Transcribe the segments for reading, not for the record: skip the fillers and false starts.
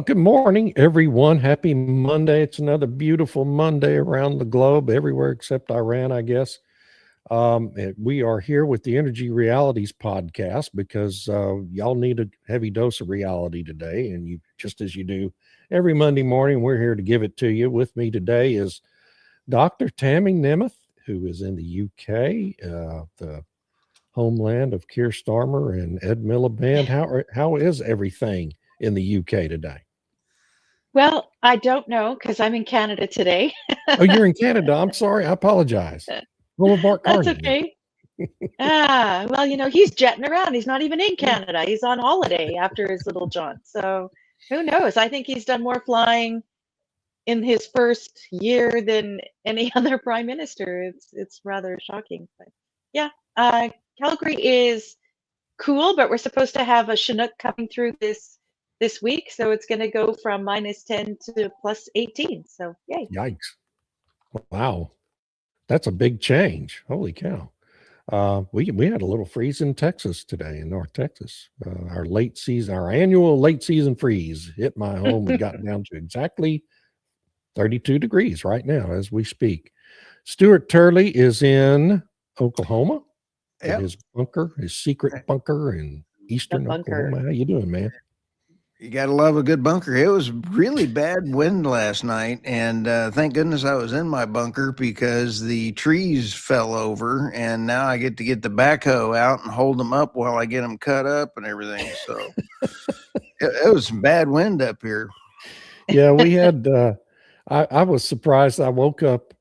good morning, everyone. Happy Monday. It's another beautiful Monday around the globe, everywhere except Iran, I guess. We are here with the Energy Realities podcast because y'all need a heavy dose of reality today. And you, just as you do every Monday morning, we're here to give it to you. With me today is Dr. Tammy Nemeth, who is in the UK, the homeland of Keir Starmer and Ed Miliband. How is everything in the UK today? Well, I don't know because I'm in Canada today. Oh, you're in Canada. I'm sorry. I apologize. Boulevard That's Carnegie. okay. Well, he's jetting around. He's not even in Canada. He's on holiday after his little jaunt. So who knows? I think he's done more flying in his first year than any other prime minister. It's rather shocking. But yeah, Calgary is cool, but we're supposed to have a Chinook coming through this week, so it's going to go from -10 to +18. So yay! Yikes! Wow, that's a big change. Holy cow! We had a little freeze in Texas today, in North Texas. Our annual late season freeze hit my home. We got down to exactly 32 degrees right now as we speak. Stuart Turley is in Oklahoma. Yep. His bunker, his secret bunker in eastern Oklahoma. How you doing, man? You got to love a good bunker. It was really bad wind last night, and thank goodness I was in my bunker because the trees fell over, and now I get to get the backhoe out and hold them up while I get them cut up and everything. So it was some bad wind up here. Yeah, we had. I was surprised. I woke up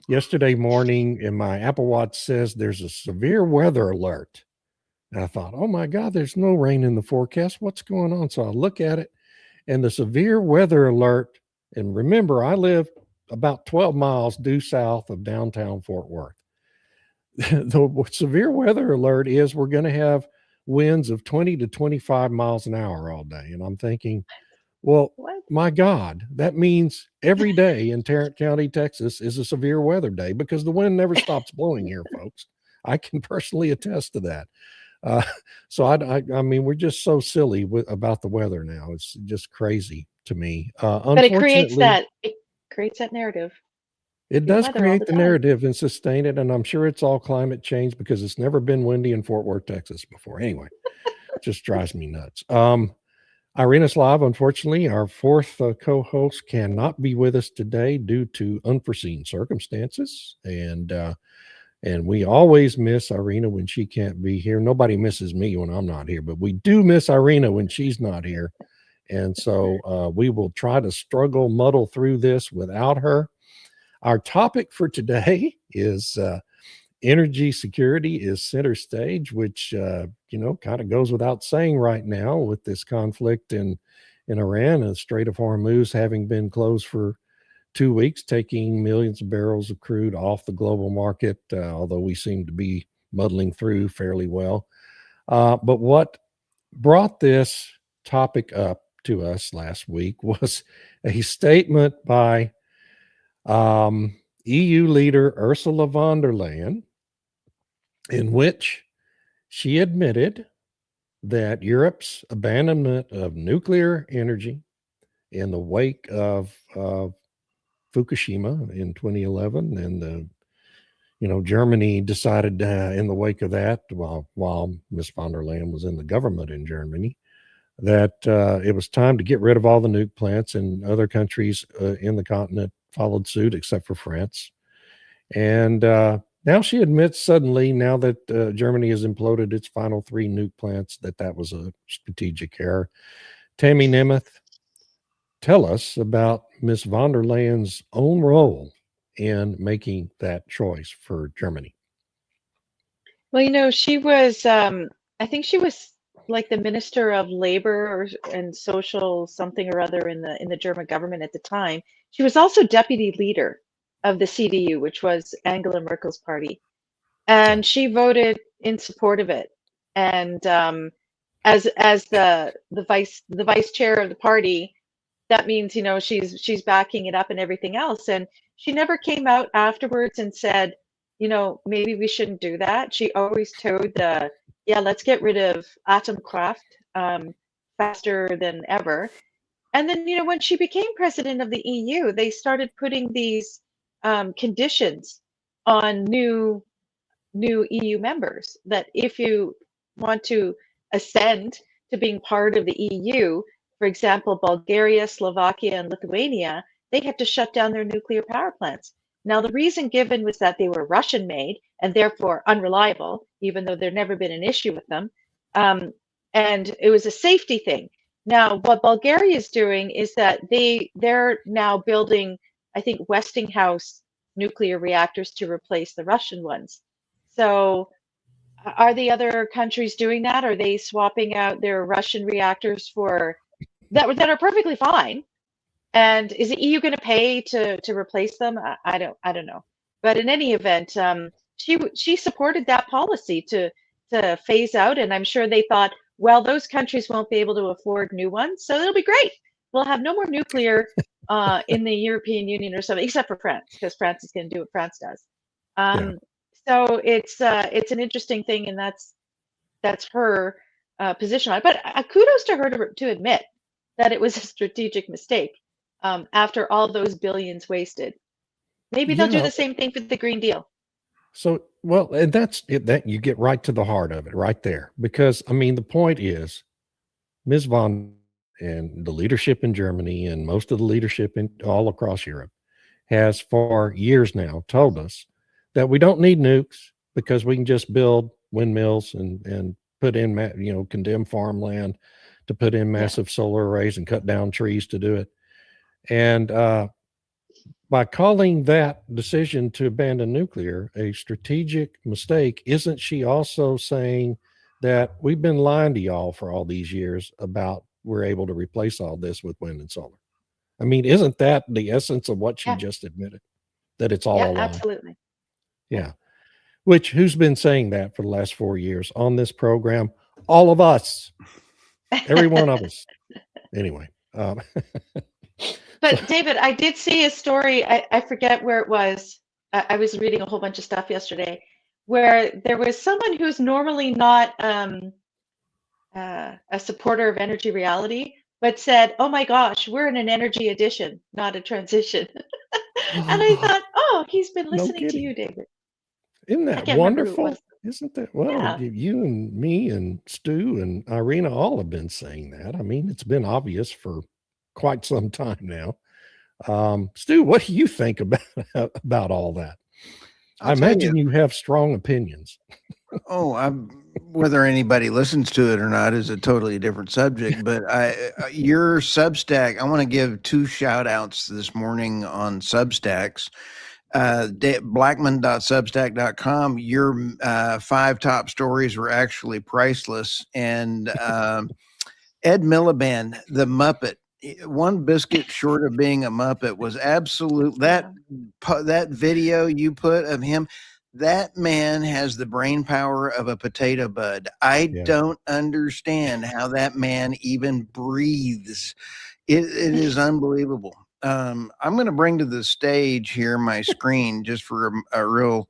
yesterday morning, and my Apple Watch says there's a severe weather alert. And I thought, oh my God, there's no rain in the forecast. What's going on? So I look at it, and the severe weather alert. And remember, I live about 12 miles due south of downtown Fort Worth. The severe weather alert is we're going to have winds of 20 to 25 miles an hour all day. And I'm thinking, well, my God, that means every day in Tarrant County, Texas is a severe weather day because the wind never stops blowing here, folks. I can personally attest to that. So I mean, we're just so silly about the weather now. It's just crazy to me. But it creates that narrative. It does create the narrative and sustain it. And I'm sure it's all climate change because it's never been windy in Fort Worth, Texas before. Anyway, it just drives me nuts. Irina Slav, unfortunately, our fourth co-host, cannot be with us today due to unforeseen circumstances. And we always miss Irina when she can't be here. Nobody misses me when I'm not here, but we do miss Irina when she's not here. And so we will try to muddle through this without her. Our topic for today is energy security is center stage, which, kind of goes without saying right now with this conflict in Iran and the Strait of Hormuz having been closed for 2 weeks, taking millions of barrels of crude off the global market, although we seem to be muddling through fairly well. But what brought this topic up to us last week was a statement by EU leader Ursula von der Leyen, in which she admitted that Europe's abandonment of nuclear energy in the wake of Fukushima in 2011, and Germany decided in the wake of that, while Ms. von der Leyen was in the government in Germany, that it was time to get rid of all the nuke plants, and other countries in the continent followed suit, except for France. And now she admits suddenly, now that Germany has imploded its final 3 nuke plants, that was a strategic error. Tammy Nemeth, tell us about Ms. von der Leyen's own role in making that choice for Germany. Well, she was, I think she was like the Minister of Labor and Social something or other in the German government at the time. She was also deputy leader of the CDU, which was Angela Merkel's party, and she voted in support of it. And as the vice chair of the party, that means she's backing it up and everything else. And she never came out afterwards and said, maybe we shouldn't do that. She always told let's get rid of Atomkraft faster than ever. And then, when she became president of the EU, they started putting these conditions on new EU members, that if you want to ascend to being part of the EU, for example, Bulgaria, Slovakia, and Lithuania, they had to shut down their nuclear power plants. Now, the reason given was that they were Russian made and therefore unreliable, even though there'd never been an issue with them. And it was a safety thing. Now, what Bulgaria is doing is that they're now building, I think, Westinghouse nuclear reactors to replace the Russian ones. So are the other countries doing that? Are they swapping out their Russian reactors for that are perfectly fine? And is the EU going to pay to replace them? I don't know. But in any event, she supported that policy to phase out, and I'm sure they thought, well, those countries won't be able to afford new ones, so it'll be great. We'll have no more nuclear in the European Union or something, except for France, because France is going to do what France does. Yeah. So it's an interesting thing, and that's her position on it. But kudos to her to admit that it was a strategic mistake after all those billions wasted. Maybe they'll do Yeah. the same thing for the Green Deal. So, well, and that's it, that you get right to the heart of it right there. Because, I mean, the point is, Ms. von and the leadership in Germany and most of the leadership in all across Europe has for years now told us that we don't need nukes because we can just build windmills and put in, condemn farmland to put in massive solar arrays and cut down trees to do it. And by calling that decision to abandon nuclear a strategic mistake, isn't she also saying that we've been lying to y'all for all these years about we're able to replace all this with wind and solar? I mean, isn't that the essence of what she just admitted? That it's all a lie? Absolutely. Yeah. Which, who's been saying that for the last 4 years on this program? All of us. Every one of us. Anyway. But David, I did see a story. I forget where it was. I was reading a whole bunch of stuff yesterday where there was someone who's normally not a supporter of energy reality, but said, "Oh my gosh, we're in an energy addition, not a transition." And I thought, "Oh, he's been listening to you, David." Isn't I that can't remember who it wonderful? was. Isn't that, well, Yeah. you and me and Stu and Irina all have been saying that. I mean, it's been obvious for quite some time now. Stu, what do you think about all that? I imagine you have strong opinions. Whether anybody listens to it or not is a totally different subject. But your Substack, I want to give 2 shout outs this morning on Substacks. Blackman.substack.com. Your 5 top stories were actually priceless. And Ed Miliband, the Muppet, one biscuit short of being a Muppet, was absolute. That video you put of him, that man has the brain power of a potato bud. I don't understand how that man even breathes. It is unbelievable. I'm going to bring to the stage here my screen just for a real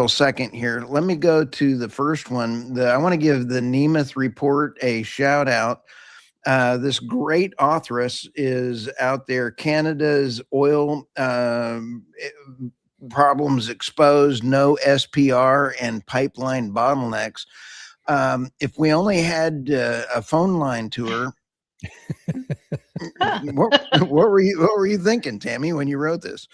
second here. Let me go to the first one. I want to give the Nemeth Report a shout out. This great authoress is out there. Canada's oil problems exposed, no SPR and pipeline bottlenecks. If we only had a phone line to her, what were you thinking, Tammy, when you wrote this?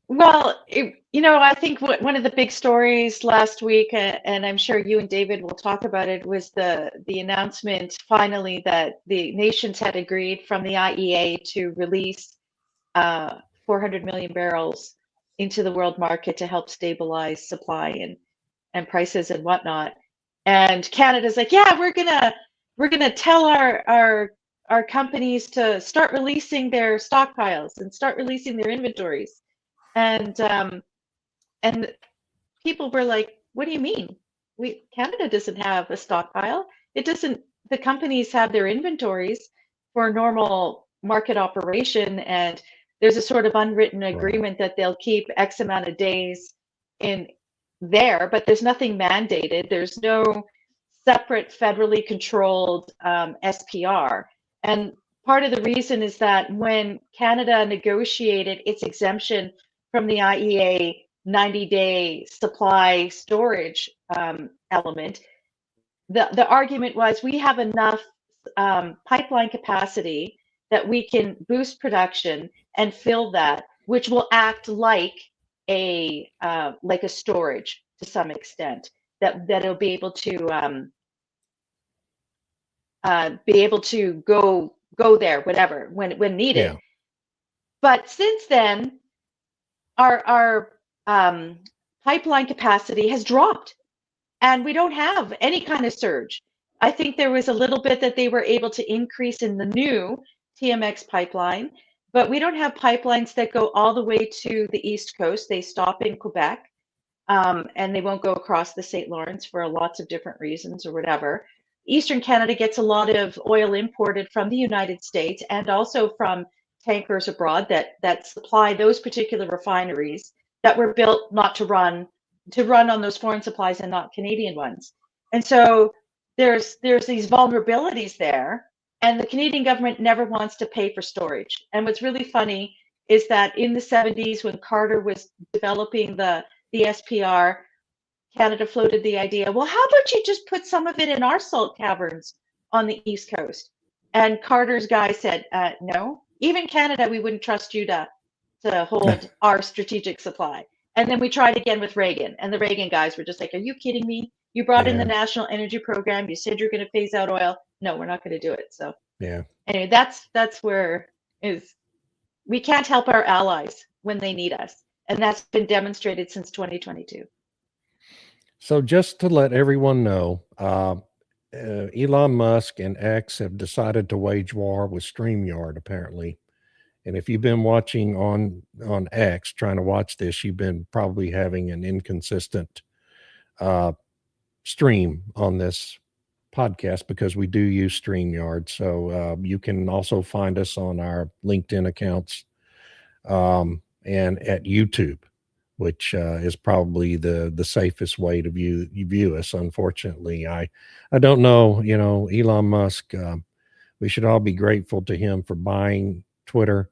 Well, I think one of the big stories last week, and I'm sure you and David will talk about it, was the announcement finally that the nations had agreed from the IEA to release 400 million barrels into the world market to help stabilize supply and prices and whatnot. And Canada's like, yeah, we're gonna tell our companies to start releasing their stockpiles and start releasing their inventories. And people were like, what do you mean? Canada doesn't have a stockpile. It doesn't. The companies have their inventories for normal market operation, and there's a sort of unwritten agreement that they'll keep X amount of days in there, but there's nothing mandated. There's no separate federally controlled SPR. And part of the reason is that when Canada negotiated its exemption from the IEA 90-day supply storage element, the argument was we have enough pipeline capacity that we can boost production and fill that, which will act like a storage to some extent. That it'll be able to go there, whatever, when needed. Yeah. But since then, our pipeline capacity has dropped, and we don't have any kind of surge. I think there was a little bit that they were able to increase in the new TMX pipeline, but we don't have pipelines that go all the way to the East Coast. They stop in Quebec, and they won't go across the St. Lawrence for lots of different reasons or whatever. Eastern Canada gets a lot of oil imported from the United States and also from tankers abroad that supply those particular refineries that were built not to run on those foreign supplies and not Canadian ones. And so there's these vulnerabilities there, and the Canadian government never wants to pay for storage. And what's really funny is that in the 70s, when Carter was developing the SPR, Canada floated the idea, well, how about you just put some of it in our salt caverns on the East Coast? And Carter's guy said, no, even Canada, we wouldn't trust you to hold our strategic supply. And then we tried again with Reagan, and the Reagan guys were just like, are you kidding me? You brought in the National Energy Program. You said you're going to phase out oil. No, we're not going to do it. So anyway, that's where we can't help our allies when they need us. And that's been demonstrated since 2022. So just to let everyone know, Elon Musk and X have decided to wage war with StreamYard, apparently. And if you've been watching on X, trying to watch this, you've been probably having an inconsistent stream on this podcast because we do use StreamYard. So you can also find us on our LinkedIn accounts and at YouTube, which is probably the safest way to view us. Unfortunately, I don't know, Elon Musk, we should all be grateful to him for buying Twitter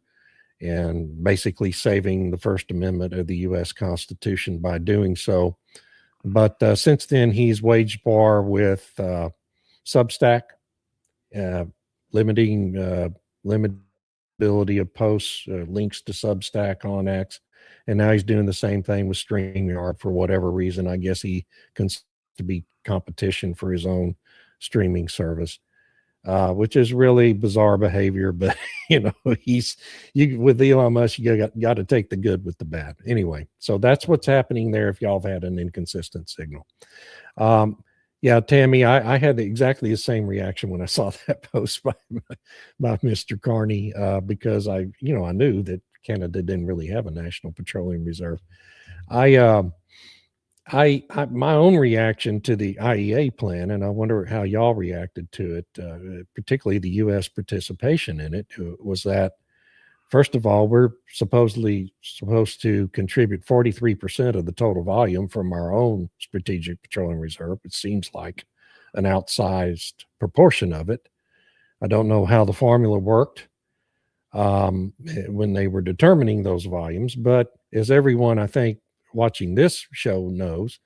and basically saving the First Amendment of the U.S. Constitution by doing so. But since then, he's waged war with Substack, limiting limitability of posts, links to Substack on X. And now he's doing the same thing with StreamYard for whatever reason. I guess he considers to be competition for his own streaming service, which is really bizarre behavior. But, with Elon Musk, you got to take the good with the bad. Anyway, so that's what's happening there if y'all have had an inconsistent signal. Tammy, I had exactly the same reaction when I saw that post by Mr. Carney, because I knew that Canada didn't really have a national petroleum reserve. My own reaction to the IEA plan, and I wonder how y'all reacted to it, particularly the U.S. participation in it, was that, first of all, we're supposed to contribute 43% of the total volume from our own strategic petroleum reserve. It seems like an outsized proportion of it. I don't know how the formula worked when they were determining those volumes, but as everyone, I think, watching this show knows,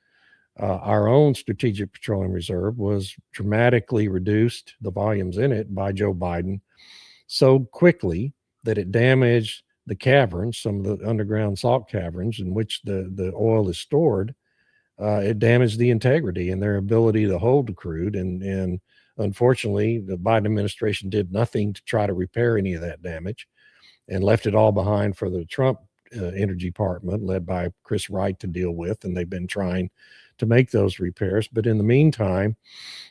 our own strategic petroleum reserve was dramatically reduced, the volumes in it, by Joe Biden so quickly that it damaged the caverns, some of the underground salt caverns in which the oil is stored. It damaged the integrity and their ability to hold the crude. And unfortunately, the Biden administration did nothing to try to repair any of that damage and left it all behind for the Trump Energy Department, led by Chris Wright, to deal with. And they've been trying to make those repairs. But in the meantime,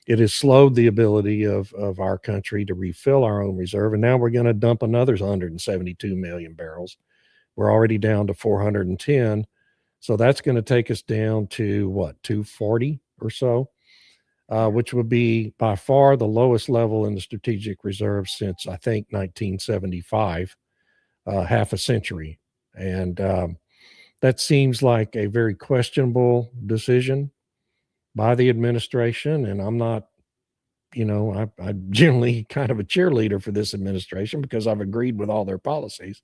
it has slowed the ability of our country to refill our own reserve. And now we're going to dump another 172 million barrels. We're already down to 410. So that's going to take us down to 240 or so, which would be by far the lowest level in the strategic reserve since, I think, 1975, half a century. And that seems like a very questionable decision. by the administration, and I'm not, I'm generally kind of a cheerleader for this administration because I've agreed with all their policies.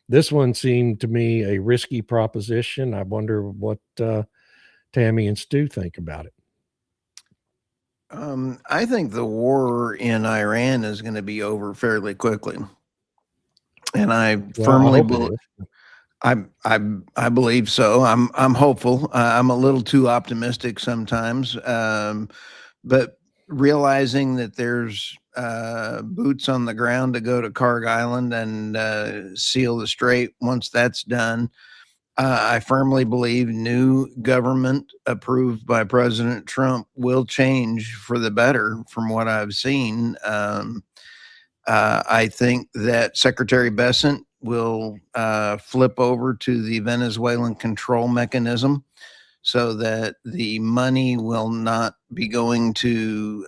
This one seemed to me a risky proposition. I wonder what Tammy and Stu think about it. I think the war in Iran is going to be over fairly quickly, and I firmly believe. I believe so. I'm hopeful. I'm a little too optimistic sometimes, but realizing that there's boots on the ground to go to Karg Island and seal the strait once that's done. I firmly believe new government approved by President Trump will change for the better from what I've seen. I think that Secretary Bessent will flip over to the Venezuelan control mechanism so that the money will not be going to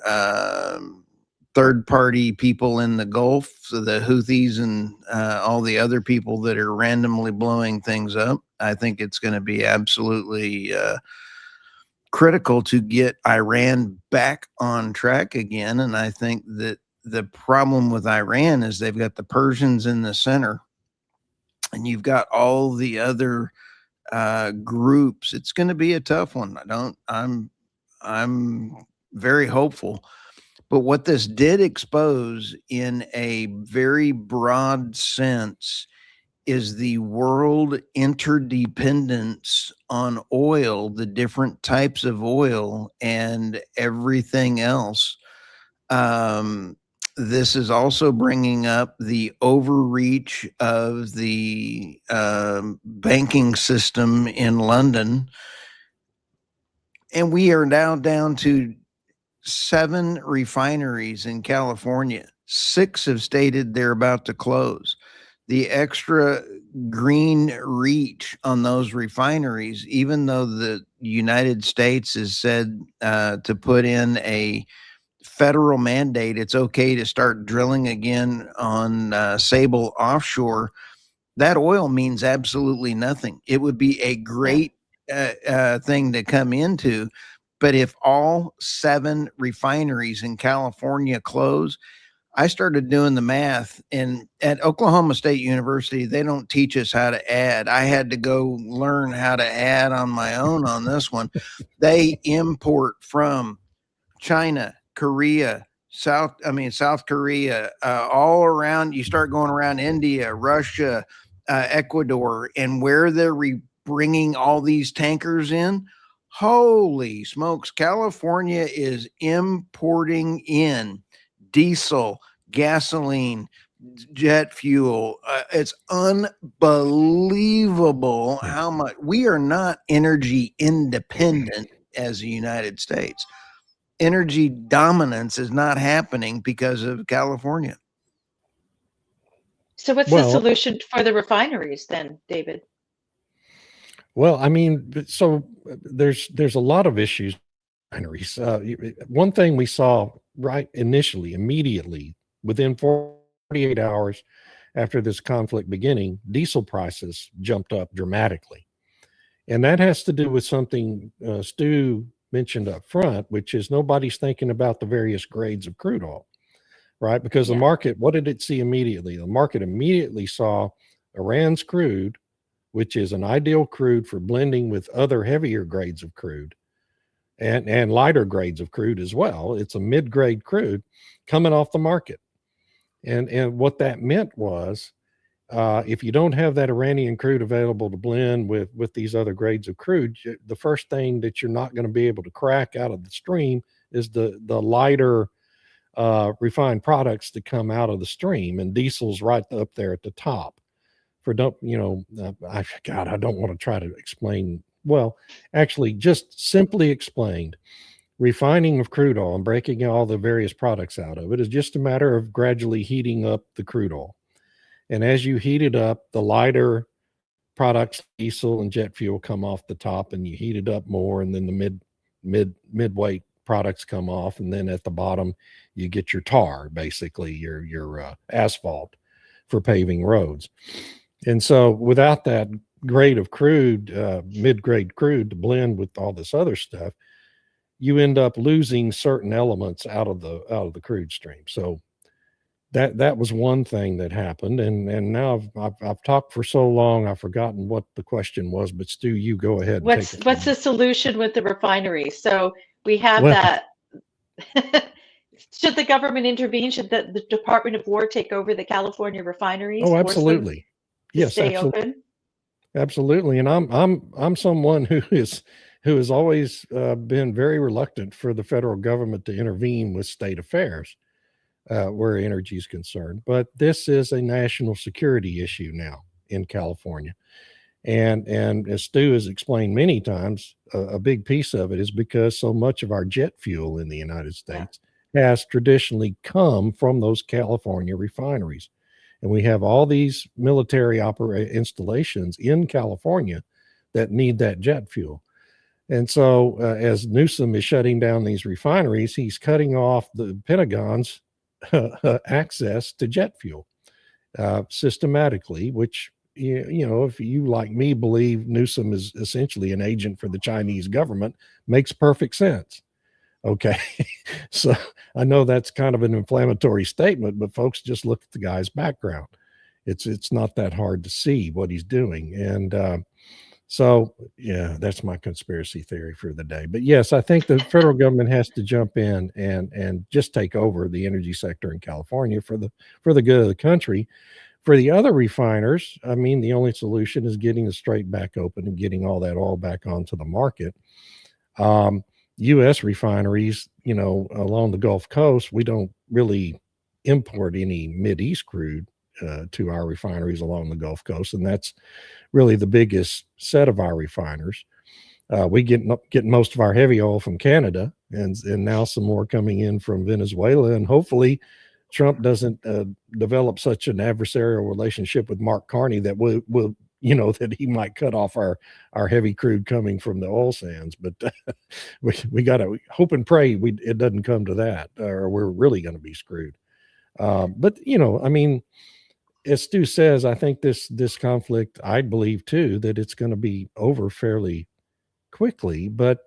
third-party people in the Gulf, so the Houthis and all the other people that are randomly blowing things up. I think it's going to be absolutely critical to get Iran back on track again. And I think that the problem with Iran is they've got the Persians in the center, and you've got all the other groups. It's going to be a tough one. I'm very hopeful. But what this did expose in a very broad sense is the world interdependence on oil, the different types of oil and everything else. This is also bringing up the overreach of the banking system in London. And we are now down to 7 refineries in California. 6 have stated they're about to close. The extra green reach on those refineries, even though the United States has said to put in a federal mandate, it's okay to start drilling again on Sable offshore, that oil means absolutely nothing. It would be a great thing to come into. But if all 7 refineries in California close, I started doing the math, and at Oklahoma State University, they don't teach us how to add. I had to go learn how to add on my own on this one. They import from China, Korea, South Korea, all around. You start going around India, Russia, Ecuador, and where they're bringing all these tankers in. Holy smokes, California is importing in diesel, gasoline, jet fuel. It's unbelievable how much we are not energy independent as the United States. Energy dominance is not happening because of California. So what's the solution for the refineries then, David? Well, I mean, so there's a lot of issues. Refineries. One thing we saw right immediately, within 48 hours after this conflict beginning, diesel prices jumped up dramatically. And that has to do with something Stu mentioned up front, which is nobody's thinking about the various grades of crude oil, right? Because the market, what did it see immediately? The market immediately saw Iran's crude, which is an ideal crude for blending with other heavier grades of crude and lighter grades of crude as well. It's a mid-grade crude coming off the market. And what that meant was, if you don't have that Iranian crude available to blend with these other grades of crude, the first thing that you're not going to be able to crack out of the stream is the lighter refined products that come out of the stream, and diesel's right up there at the top. I don't want to try to explain. Well, actually, just simply explained, refining of crude oil and breaking all the various products out of it is just a matter of gradually heating up the crude oil. And as you heat it up, the lighter products, diesel and jet fuel, come off the top, and you heat it up more, and then the mid-weight products come off, and then at the bottom you get your tar, basically your asphalt for paving roads. And so without that grade of crude, mid-grade crude to blend with all this other stuff, you end up losing certain elements out of the crude stream. So that was one thing that happened, and now I've talked for so long I've forgotten what the question was. But Stu, you go ahead and take it. What's the solution with the refinery? So we have Well, that. Should the government intervene? Should the Department of War take over the California refineries? oh, Force them absolutely. to Yes, stay absolutely. open? Absolutely. And I'm someone who has always been very reluctant for the federal government to intervene with state affairs where energy is concerned. But this is a national security issue now in California. And as Stu has explained many times, a big piece of it is because so much of our jet fuel in the United States has traditionally come from those California refineries. And we have all these military installations in California that need that jet fuel. And so as Newsom is shutting down these refineries, he's cutting off the Pentagon's access to jet fuel systematically, which, you know, if you like me believe Newsom is essentially an agent for the Chinese government, makes perfect sense. Okay. So I know that's kind of an inflammatory statement, but folks, just look at the guy's background. It's not that hard to see what he's doing. And so, yeah, that's my conspiracy theory for the day. But yes, I think the federal government has to jump in and just take over the energy sector in California for the good of the country. For the other refiners, I mean, the only solution is getting the strait back open and getting all that oil back onto the market. U.S. refineries, you know, along the Gulf Coast, we don't really import any Mideast crude to our refineries along the Gulf Coast, and that's really the biggest set of our refiners. We get most of our heavy oil from Canada, and now some more coming in from Venezuela, and hopefully Trump doesn't develop such an adversarial relationship with Mark Carney that will you know, that he might cut off our heavy crude coming from the oil sands. But we got to hope and pray it doesn't come to that, or we're really going to be screwed. But, you know, I mean, as Stu says, I think this conflict, I believe too, that it's going to be over fairly quickly, but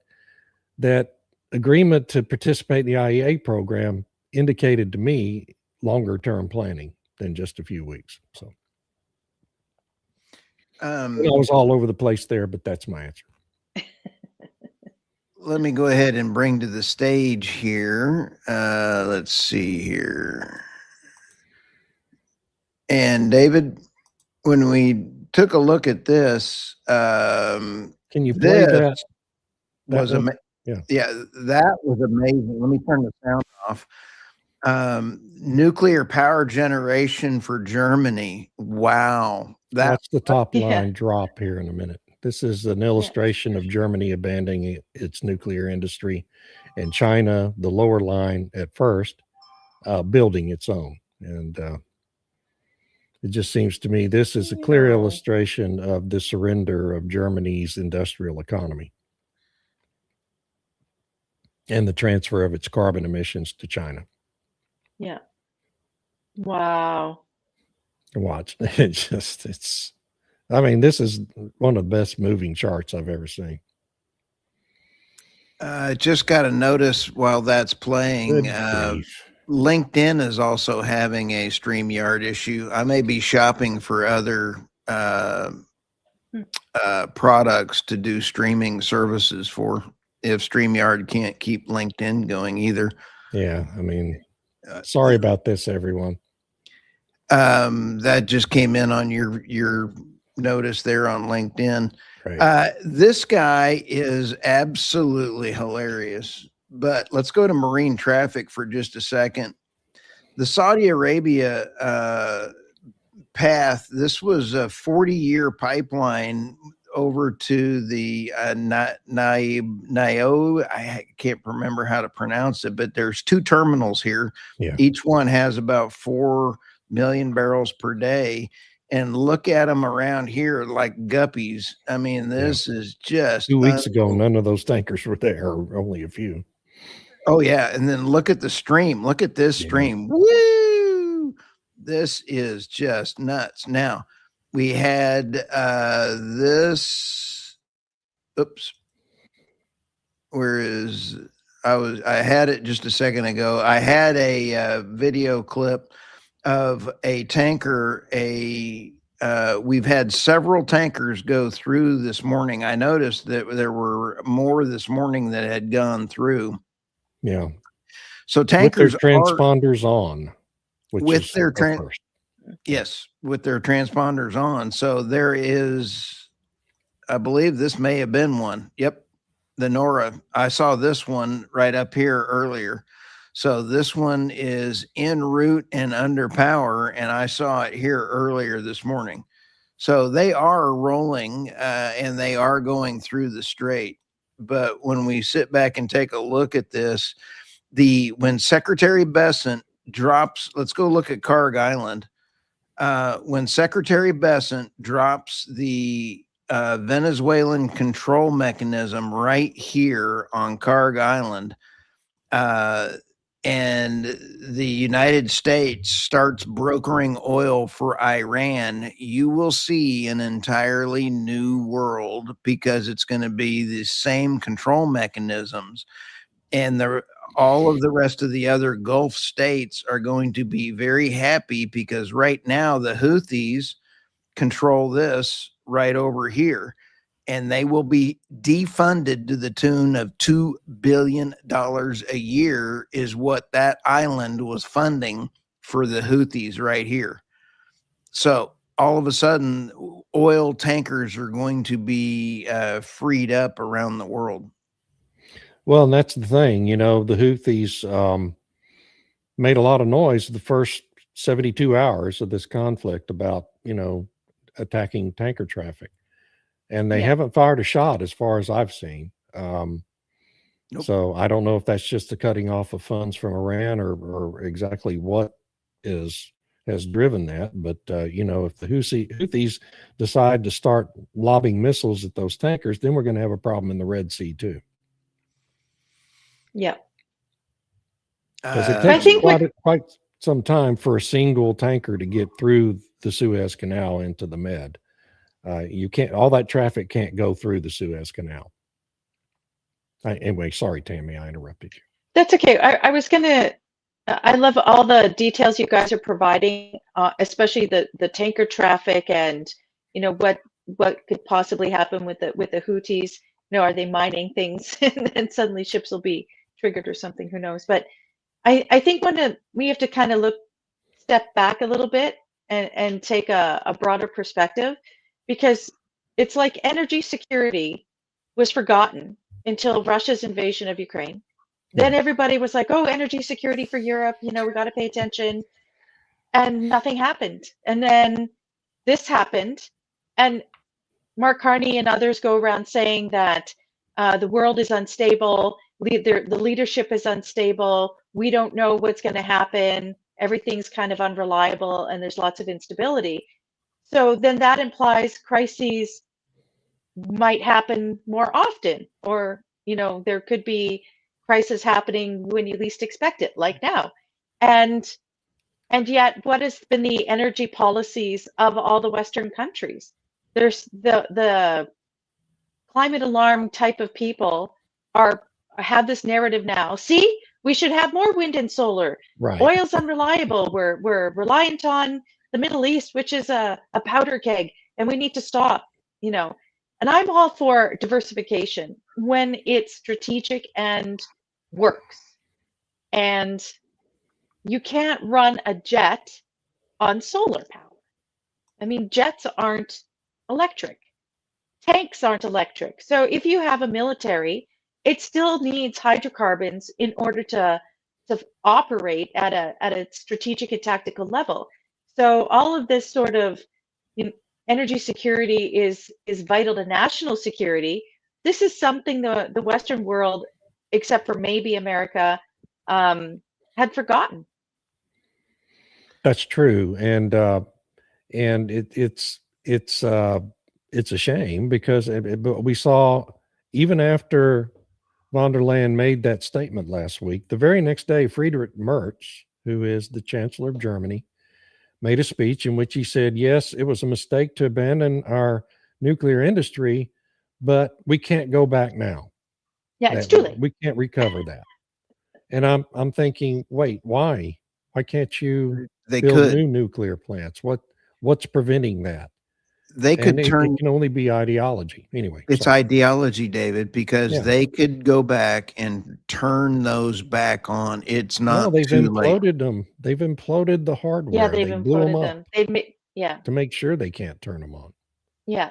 that agreement to participate in the IEA program indicated to me longer term planning than just a few weeks. So I was all over the place there, but that's my answer. Let me go ahead and bring to the stage here. Let's see here. And David, when we took a look at this, can you play that? Was yeah, that was amazing. Let me turn the sound off. Nuclear power generation for Germany. Wow. That's the top line drop here in a minute. This is an illustration of Germany abandoning its nuclear industry, and China, the lower line at first, building its own. And it just seems to me this is a clear illustration of the surrender of Germany's industrial economy and the transfer of its carbon emissions to China. Yeah. Wow. Watch. I mean, this is one of the best moving charts I've ever seen. Just got to notice while that's playing, LinkedIn is also having a StreamYard issue. I may be shopping for other products to do streaming services for if StreamYard can't keep LinkedIn going either. Yeah, I mean, sorry about this, everyone. That just came in on your notice there on LinkedIn. Right. This guy is absolutely hilarious. But let's go to marine traffic for just a second. The Saudi Arabia path, this was a 40-year pipeline over to the Nio. I can't remember how to pronounce it, but there's two terminals here. Yeah. Each one has about 4 million barrels per day. And look at them around here like guppies. I mean, this is just 2 weeks ago, none of those tankers were there, only a few. Oh, yeah. And then look at the stream. Look at this stream. Woo! This is just nuts. Now, we had this. Oops. Where is I had it just a second ago. I had a video clip of a tanker. We've had several tankers go through this morning. I noticed that there were more this morning that had gone through. Yeah. So With their tankers are transponders on, which with is their first. yes, with their transponders on. So there is, I believe this may have been one. Yep. The Nora. I saw this one right up here earlier. So this one is en route and under power, and I saw it here earlier this morning. So they are rolling and they are going through the strait. But when we sit back and take a look at this, when Secretary Bessent drops, let's go look at Karg Island. When Secretary Bessent drops the Venezuelan control mechanism right here on Karg Island, and the United States starts brokering oil for Iran, you will see an entirely new world, because it's going to be the same control mechanisms. And all of the rest of the other Gulf states are going to be very happy, because right now the Houthis control this right over here, and they will be defunded to the tune of $2 billion a year is what that island was funding for the Houthis right here. So all of a sudden, oil tankers are going to be freed up around the world. Well, and that's the thing, the Houthis made a lot of noise the first 72 hours of this conflict about, attacking tanker traffic. And they haven't fired a shot as far as I've seen. Nope. So I don't know if that's just the cutting off of funds from Iran or exactly what has driven that. But, if the Houthis decide to start lobbing missiles at those tankers, then we're going to have a problem in the Red Sea too. Yeah. Because it takes quite some time for a single tanker to get through the Suez Canal into the Med. All that traffic can't go through the Suez Canal. Anyway, sorry, Tammy, I interrupted you. That's okay. I love all the details you guys are providing, especially the tanker traffic and, what could possibly happen with the Houthis. Are they mining things and then suddenly ships will be triggered or something? Who knows? But I think we have to kind of step back a little bit and take a broader perspective, because it's like energy security was forgotten until Russia's invasion of Ukraine. Then everybody was like, oh, energy security for Europe, we got to pay attention. And nothing happened. And then this happened. And Mark Carney and others go around saying that the world is unstable, the leadership is unstable, we don't know what's going to happen, everything's kind of unreliable, and there's lots of instability. So then that implies crises might happen more often, or, there could be crisis happening when you least expect it, like now. And yet, what has been the energy policies of all the Western countries? There's the climate alarm type of people have this narrative now. See, we should have more wind and solar. Right. Oil's unreliable. We're reliant on the Middle East, which is a powder keg, and we need to stop. And I'm all for diversification when it's strategic and works. And you can't run a jet on solar power. I mean, jets aren't electric. Tanks aren't electric. So if you have a military, it still needs hydrocarbons in order to operate at a strategic and tactical level. So all of this sort of energy security is vital to national security. This is something the Western world, except for maybe America, had forgotten. That's true, and it's a shame, because we saw, even after von der Leyen made that statement last week, the very next day, Friedrich Merz, who is the Chancellor of Germany, made a speech in which he said, yes, it was a mistake to abandon our nuclear industry, but we can't go back now. Yeah, it's too late. We can't recover that. And I'm thinking, wait, why? Why can't you They build could. new nuclear plants? What's preventing that? They And could it turn. can only be ideology. Anyway, It's sorry. ideology, David, because Yeah. they could go back and turn those back on. It's No, not they've too late. imploded them. They've imploded the Yeah, hardware. they've They blew them imploded up them. They've made, yeah, to make sure they can't turn them on. yeah.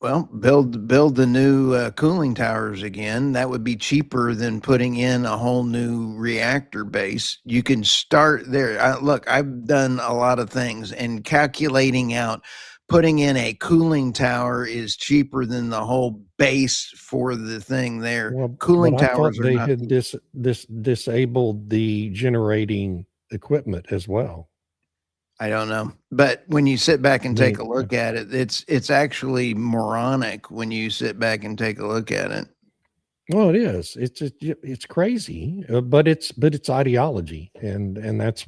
Well, build the new cooling towers again. That would be cheaper than putting in a whole new reactor base. You can start there. Look, I've done a lot of things, and calculating out putting in a cooling tower is cheaper than the whole base for the thing there. Well, but Cooling I thought towers are they not. had disabled the generating equipment as well. I don't know. But when you sit back and I take mean, a look at it, it's actually moronic when you sit back and take a look at it. well, it is. It's crazy, but it's ideology, and that's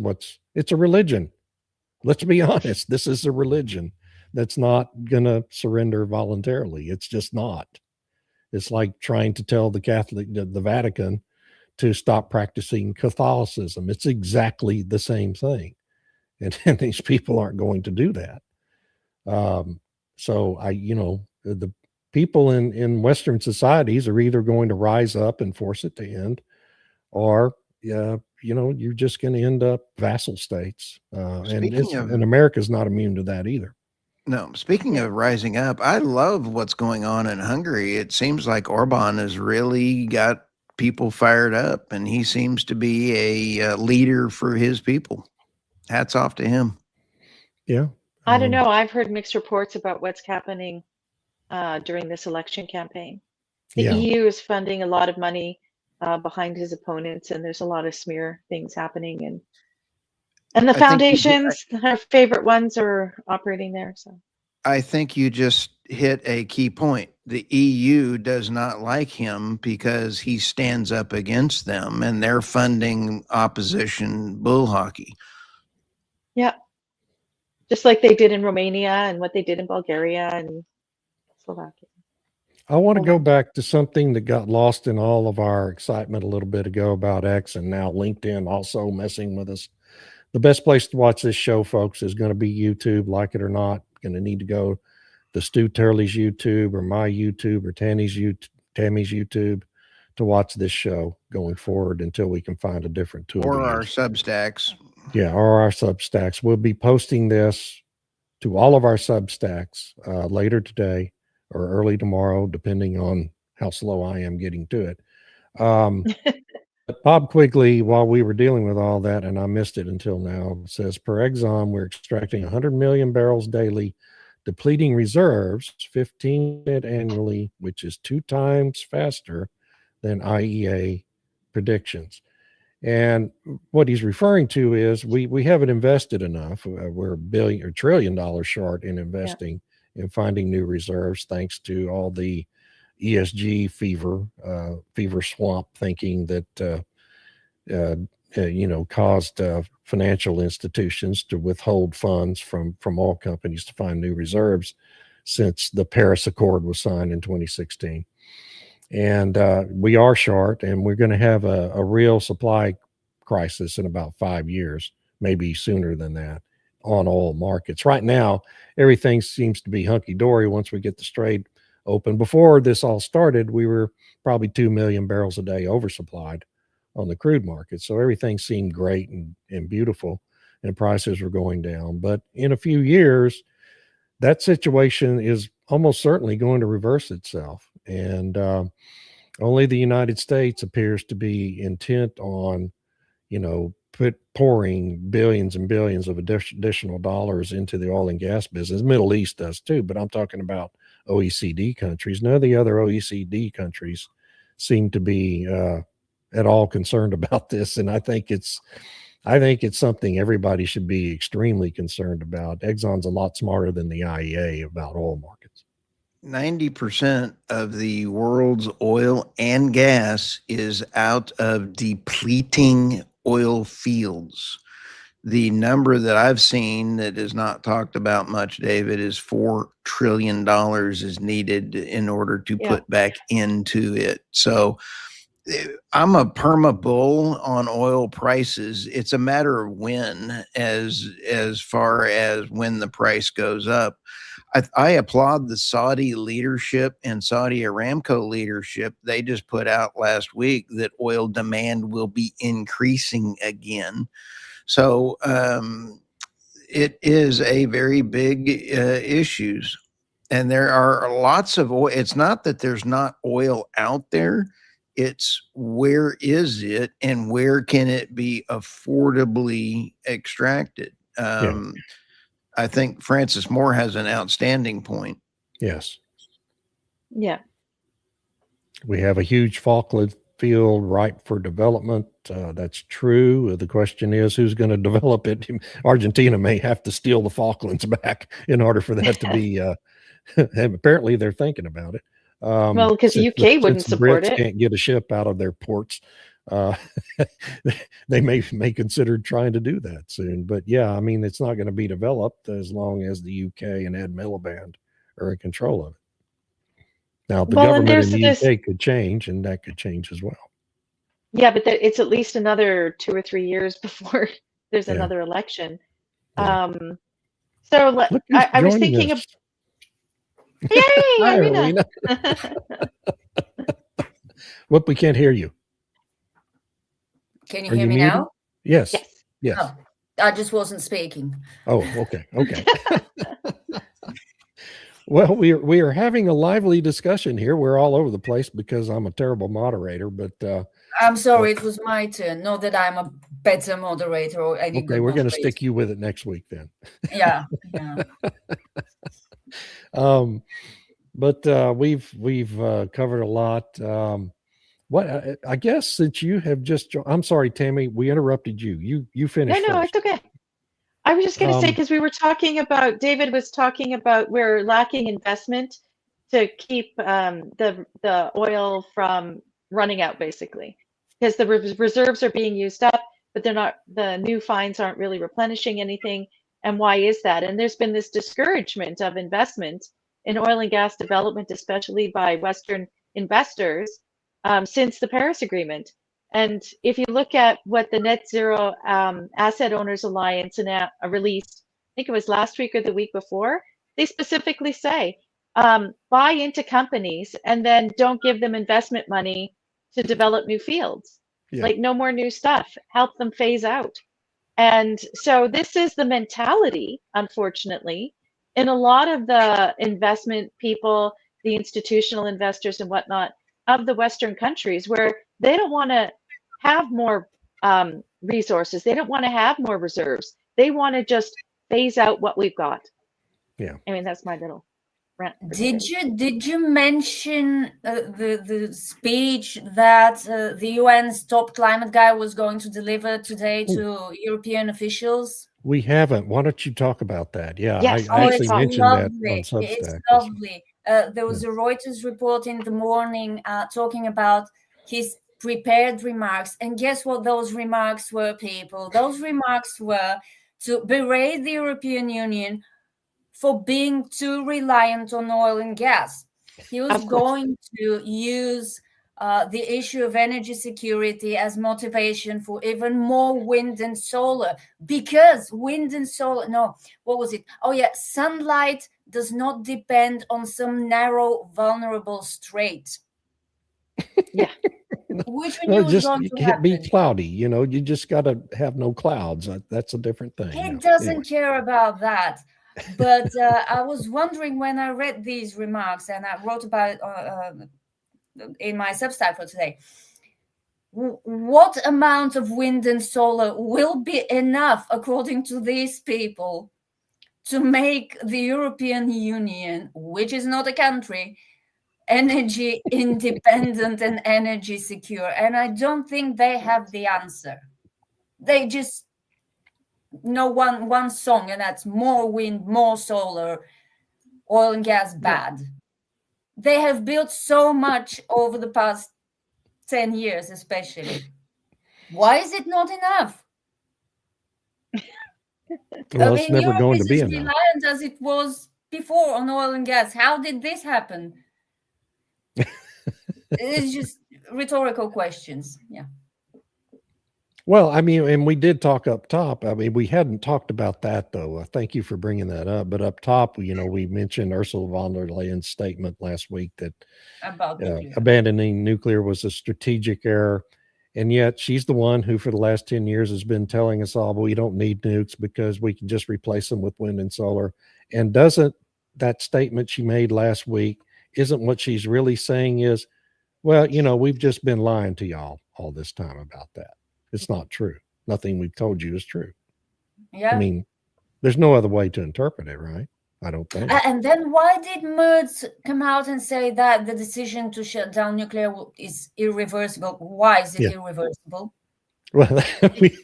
it's a religion. Let's be honest. This is a religion that's not gonna surrender voluntarily. It's just not. It's like trying to tell the Vatican to stop practicing Catholicism. It's exactly the same thing, and these people aren't going to do that. So the people in Western societies are either going to rise up and force it to end, or you're just going to end up vassal states. Speaking of And America's not immune to that either. No, speaking of rising up, I love what's going on in Hungary. It seems like Orban has really got people fired up, and he seems to be a leader for his people. Hats off to him. Yeah. I don't know. I've heard mixed reports about what's happening during this election campaign. The Yeah. EU is funding a lot of money behind his opponents, and there's a lot of smear things happening, and the I think foundations, our favorite ones, are operating there. So I think you just hit a key point. The EU does not like him because he stands up against them, and they're funding opposition bull hockey. yeah, just like they did in Romania and what they did in Bulgaria and Slovakia. I want to go Poland. back to something that got lost in all of our excitement a little bit ago about X, and now LinkedIn also messing with us. The best place to watch this show, folks, is going to be YouTube. Like it or not, going to need to go to Stu Turley's YouTube or my YouTube or Tammy's YouTube to watch this show going forward until we can find a different tool. Or our Substacks. Yeah, or our Substacks. We'll be posting this to all of our Substacks later today or early tomorrow, depending on how slow I am getting to it. But Bob Quigley, while we were dealing with all that, and I missed it until now, says per Exxon, we're extracting 100 million barrels daily, depleting reserves 15 annually, which is 2 times faster than IEA predictions. And what he's referring to is we haven't invested enough. We're $1 or $1 trillion short in investing in finding new reserves, thanks to all the ESG fever swamp thinking that caused financial institutions to withhold funds from oil companies to find new reserves since the Paris Accord was signed in 2016. And we are short, and we're going to have a real supply crisis in about 5 years, maybe sooner than that, on oil markets. Right now, everything seems to be hunky-dory once we get the Strait open. Before this all started, we were probably 2 million barrels a day oversupplied on the crude market. So everything seemed great and beautiful, and prices were going down. But in a few years, that situation is almost certainly going to reverse itself. And only the United States appears to be intent on, pouring billions and billions of additional dollars into the oil and gas business. Middle East does too, but I'm talking about OECD countries. None of the other OECD countries seem to be at all concerned about this, and I think it's something everybody should be extremely concerned about. Exxon's a lot smarter than the IEA about oil markets. 90% of the world's oil and gas is out of depleting oil fields. The number that I've seen that is not talked about much, David, is $4 trillion is needed in order to put back into it. So I'm a perma bull on oil prices. It's a matter of when, as far as when the price goes up. I applaud the Saudi leadership and Saudi Aramco leadership. They just put out last week that oil demand will be increasing again. So it is a very big issues. And there are lots of oil. It's not that there's not oil out there. It's where is it and where can it be affordably extracted? I think Francis Moore has an outstanding point. Yes. Yeah. We have a huge Falkland field ripe for development. That's true. The question is, who's going to develop it? Argentina may have to steal the Falklands back in order for that to be. And apparently, they're thinking about it. Well, because the UK wouldn't support Brits it. Can't get a ship out of their ports. They may consider trying to do that soon. But yeah, I mean, it's not going to be developed as long as the UK and Ed Miliband are in control of it. Now, the government in the UK could change, and that could change as well. Yeah, but it's at least another 2 or 3 years before there's another election. Yeah. So I was thinking of. Yay, Hi, Irina. Whoop, we can't hear you. Can you hear me now? Yes. Yes. Oh, I just wasn't speaking. Oh, okay. Okay. Well, we are having a lively discussion here. We're all over the place because I'm a terrible moderator, but I'm sorry, it was my turn. Not that I'm a better moderator or any good. Okay, we're going to stick you with it next week then. Yeah. But we've covered a lot. What I guess since you have just, I'm sorry, Tammy, we interrupted you. You finished. No, first. it's okay. I was just going to say, because we were talking about, David was talking about we're lacking investment to keep the oil from running out, basically, because the reserves are being used up, but they're not. The new finds aren't really replenishing anything. And why is that? And there's been this discouragement of investment in oil and gas development, especially by Western investors, since the Paris Agreement. And if you look at what the Net Zero Asset Owners Alliance released, I think it was last week or the week before, they specifically say, buy into companies and then don't give them investment money to develop new fields. Yeah. Like no more new stuff, help them phase out. And so this is the mentality, unfortunately, in a lot of the investment people, the institutional investors and whatnot of the Western countries, where they don't want to have more resources. They don't want to have more reserves. They want to just phase out what we've got. Yeah. I mean, that's my little rant. Did you mention the speech that the UN's top climate guy was going to deliver today to European officials? We haven't. Why don't you talk about that? Yeah, yes. I actually mentioned that on Substack. It's lovely. There was a Reuters report in the morning talking about his prepared remarks. And guess what those remarks were, people? Those remarks were to berate the European Union for being too reliant on oil and gas. He was going to use the issue of energy security as motivation for even more wind and solar, because wind and solar, sunlight does not depend on some narrow, vulnerable strait. Yeah. Which we knew was going to happen. Be cloudy, you just got to have no clouds. That's a different thing. He doesn't care about that. But I was wondering when I read these remarks, and I wrote about it in my Substack for today, what amount of wind and solar will be enough, according to these people, to make the European Union, which is not a country, energy independent and energy secure? And I don't think they have the answer. They just know one song, and that's more wind, more solar, oil and gas bad. They have built so much over the past 10 years, especially. Why is it not enough? Well, it's never going to be enough. Europe is as reliant as it was before on oil and gas. How did this happen? It's just rhetorical questions. Yeah. Well, I mean, and we did talk up top. I mean, we hadn't talked about that though. Thank you for bringing that up. But up top, we mentioned Ursula von der Leyen's statement last week that About nuclear. abandoning nuclear was a strategic error. And yet she's the one who for the last 10 years has been telling us all, well, we don't need nukes because we can just replace them with wind and solar. And doesn't that statement she made last week, isn't what she's really saying is, well, we've just been lying to y'all all this time about that. It's not true. Nothing we've told you is true. Yeah. I mean, there's no other way to interpret it, right? I don't think. And then why did Merz come out and say that the decision to shut down nuclear is irreversible? Why is it irreversible? Well, we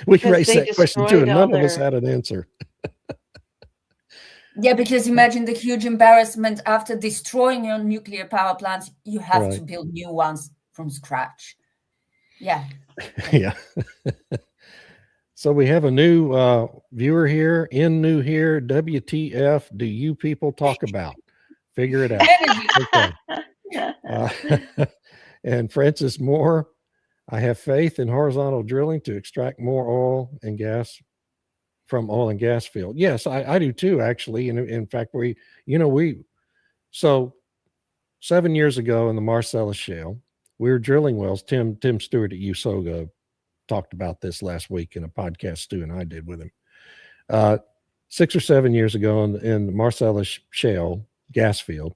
raised that question too, and none of us had an answer. Yeah, because imagine the huge embarrassment after destroying your nuclear power plants, you have to build new ones from scratch. Yeah. Yeah. So we have a new viewer here, new here. WTF do you people talk about? Figure it out. Okay. And Francis Moore, I have faith in horizontal drilling to extract more oil and gas from oil and gas field. Yes, I do too, actually. And in fact, so 7 years ago in the Marcellus Shale, we were drilling wells. Tim Stewart at USOGA talked about this last week in a podcast Stu and I did with him. 6 or 7 years ago in the Marcellus Shale gas field,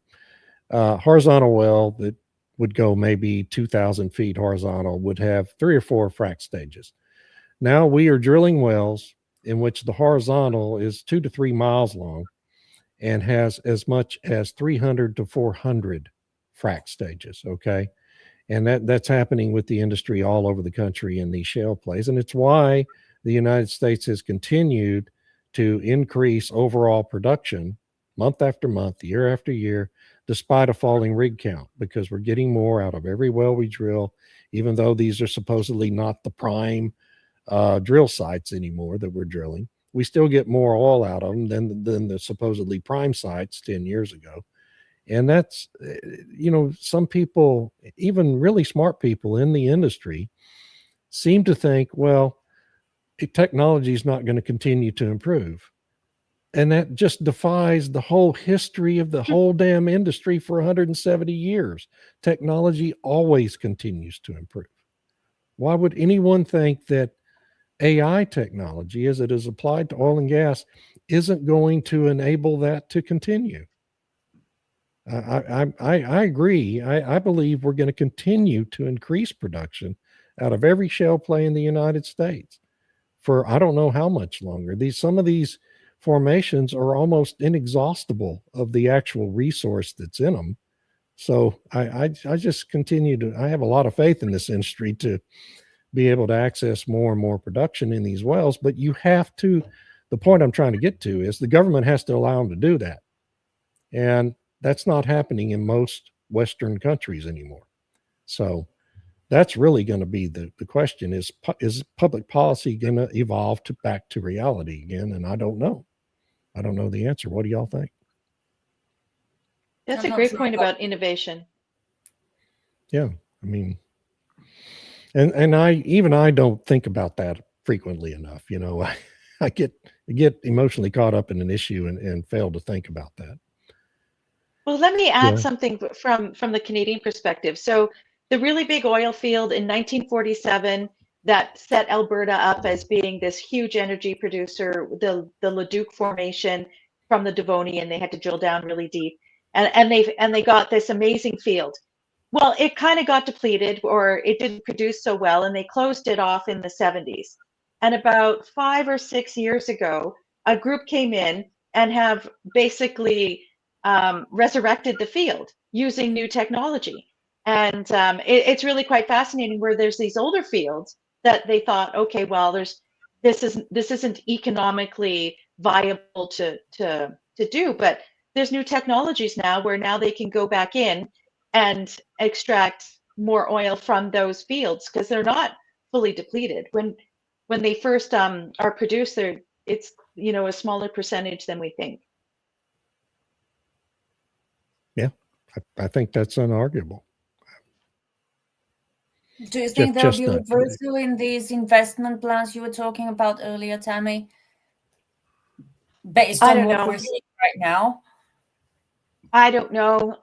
horizontal well that would go maybe 2,000 feet horizontal would have 3 or 4 frac stages. Now we are drilling wells in which the horizontal is 2 to 3 miles long and has as much as 300 to 400 frac stages. Okay. And that's happening with the industry all over the country in these shale plays. And it's why the United States has continued to increase overall production month after month, year after year, despite a falling rig count, because we're getting more out of every well we drill, even though these are supposedly not the prime drill sites anymore that we're drilling. We still get more oil out of them than the supposedly prime sites 10 years ago. And that's, some people, even really smart people in the industry, seem to think, well, technology is not going to continue to improve. And that just defies the whole history of the whole damn industry for 170 years. Technology always continues to improve. Why would anyone think that AI technology, as it is applied to oil and gas, isn't going to enable that to continue? I agree. I believe we're going to continue to increase production out of every shale play in the United States for I don't know how much longer. Some of these formations are almost inexhaustible of the actual resource that's in them. So I just I have a lot of faith in this industry to be able to access more and more production in these wells. But the point I'm trying to get to is the government has to allow them to do that. And that's not happening in most Western countries anymore. So that's really going to be the question is public policy going to evolve back to reality again? And I don't know. I don't know the answer. What do y'all think? That's a great point about innovation. Yeah. I mean, and I don't think about that frequently enough. I get emotionally caught up in an issue and fail to think about that. Well, let me add something from the Canadian perspective. So the really big oil field in 1947 that set Alberta up as being this huge energy producer, the Leduc Formation from the Devonian, they had to drill down really deep, and they got this amazing field. Well, it kind of got depleted, or it didn't produce so well, and they closed it off in the 70s. And about 5 or 6 years ago, a group came in and have basically resurrected the field using new technology. And it's really quite fascinating where there's these older fields that they thought, okay, well, this isn't economically viable to do, but there's new technologies now where now they can go back in and extract more oil from those fields because they're not fully depleted. When they first are produced, it's a smaller percentage than we think. Yeah, I think that's unarguable. Do you think there'll be not reversal in these investment plans you were talking about earlier, Tammy? Based I on don't what know. we're seeing right now? I don't know.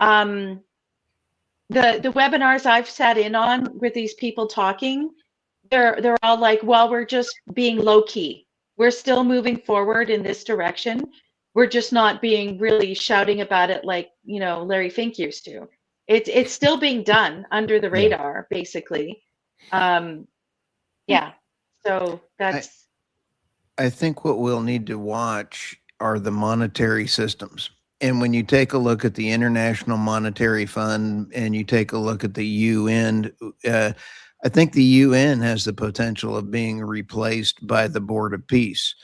The webinars I've sat in on with these people talking, they're all like, well, we're just being low key. We're still moving forward in this direction. We're just not being really shouting about it like, Larry Fink used to. It's still being done under the radar, basically. Yeah. So that's. I think what we'll need to watch are the monetary systems. And when you take a look at the International Monetary Fund and you take a look at the UN, I think the UN has the potential of being replaced by the Board of Peace.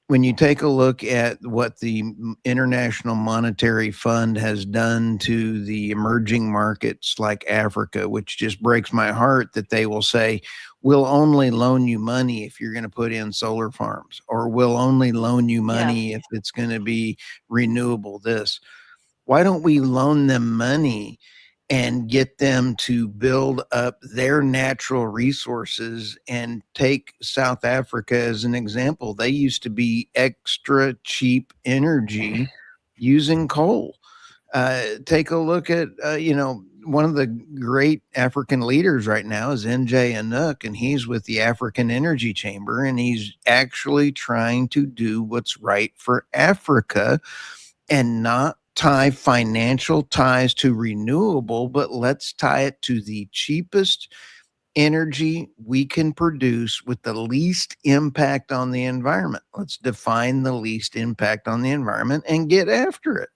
When you take a look at what the International Monetary Fund has done to the emerging markets like Africa, which just breaks my heart that they will say, we'll only loan you money if you're going to put in solar farms, or we'll only loan you money if it's going to be renewable this. Why don't we loan them money and get them to build up their natural resources? And take South Africa as an example. They used to be extra cheap energy using coal. Take a look at, one of the great African leaders right now is NJ Anook, and he's with the African Energy Chamber, and he's actually trying to do what's right for Africa and not tie financial ties to renewable, but let's tie it to the cheapest energy we can produce with the least impact on the environment. Let's define the least impact on the environment and get after it.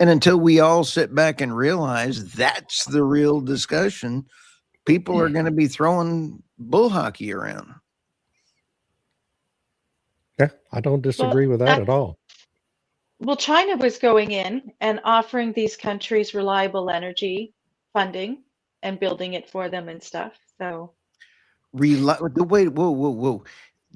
And until we all sit back and realize that's the real discussion, people are going to be throwing bull hockey around. Yeah, I don't disagree with that at all. Well, China was going in and offering these countries reliable energy funding and building it for them and stuff. So, wait, whoa.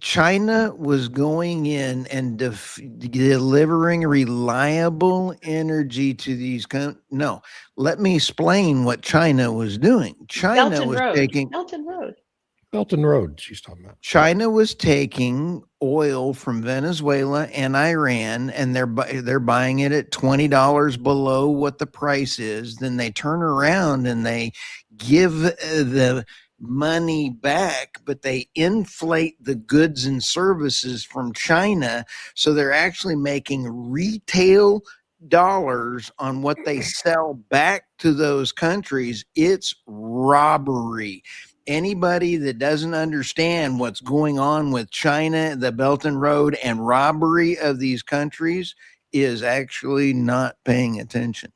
China was going in and delivering reliable energy to these no, let me explain what China was doing. China was taking Belt and Road she's talking about. China was taking oil from Venezuela and Iran, and they're buying it at $20 below what the price is. Then they turn around and they give the money back, but they inflate the goods and services from China. So they're actually making retail dollars on what they sell back to those countries. It's robbery. Anybody that doesn't understand what's going on with China, the Belt and Road, and robbery of these countries is actually not paying attention.